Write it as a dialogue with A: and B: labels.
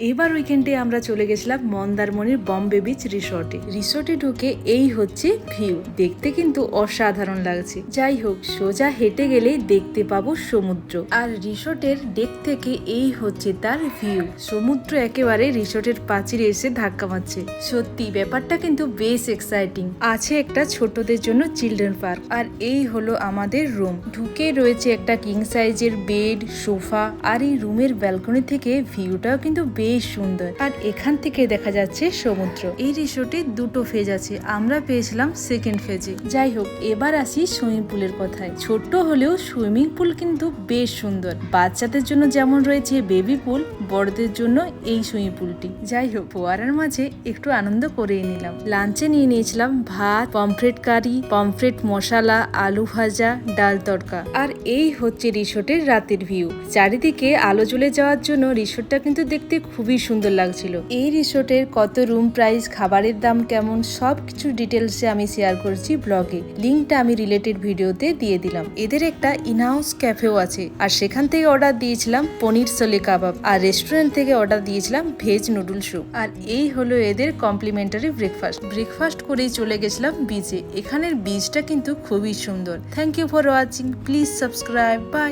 A: এবার উইকেন্ডে আমরা চলে গেছিলাম মন্দারমণির বম্বে বিচ রিসর্টে ঢুকে এই হচ্ছে ভিউ। দেখতে কিন্তু অসাধারণ লাগছে। যাই হোক, সোজা হেঁটে গেলেই দেখতে পাবো সমুদ্র, আর রিসর্টের ডেক থেকে এই হচ্ছে তার ভিউ। সমুদ্র একেবারে রিসর্টের প্রাচীরে এসে ধাক্কা মারছে। সত্যি ব্যাপারটা কিন্তু বেশ এক্সাইটিং। আছে একটা ছোটদের জন্য চিলড্রেন পার্ক, আর এই হলো আমাদের রুম। ঢুকে রয়েছে একটা কিং সাইজের বেড, সোফা, আর এই রুমের ব্যালকনি থেকে ভিউটাও কিন্তু বেশ সুন্দর। আর এখান থেকে দেখা যাচ্ছে সমুদ্র। এই রিসোর্টে দুটো ফেজ আছে, আমরা পেয়েছিলাম সেকেন্ড ফেজে। যাই হোক, এবার আসি সুইমিং পুলের কথায়। ছোট্ট হলেও সুইমিং পুল কিন্তু বেশ সুন্দর। বাচ্চাদের জন্য যেমন রয়েছে বেবি পুল, বড়দের জন্য এই সুইমিং পুলটি। যাই হোক, ফোয়ারার মাঝে একটু আনন্দ করেই নিলাম। লাঞ্চে নিয়ে নিয়েছিলাম ভাত, পমফ্রেট কারি, পমফ্রেট মশলা, আলু ভাজা, ডাল তড়কা। আর এই হচ্ছে রিসোর্টের রাতের ভিউ। চারিদিকে আলো জ্বলে যাওয়ার জন্য রিসোর্টটা কিন্তু দেখতে খুবই সুন্দর লাগছিল। এই রিসোর্টের কত রুম প্রাইস, খাবারের দাম কেমন, সবকিছু ডিটেলসে আমি শেয়ার করছি ব্লগে। লিঙ্কটা আমি রিলেটেড ভিডিওতে দিয়ে দিলাম। এদের একটা ইনহাউস ক্যাফেও আছে, আর সেখান থেকে অর্ডার দিয়েছিলাম পনির ছোলে কাবাব, আর রেস্টুরেন্ট থেকে অর্ডার দিয়েছিলাম ভেজ নুডল স্যুপ। আর এই হলো এদের কমপ্লিমেন্টারি ব্রেকফাস্ট করেই চলে গেছিলাম বিচে। এখানের বিচটা কিন্তু খুবই সুন্দর। Thank you for watching, please subscribe, by.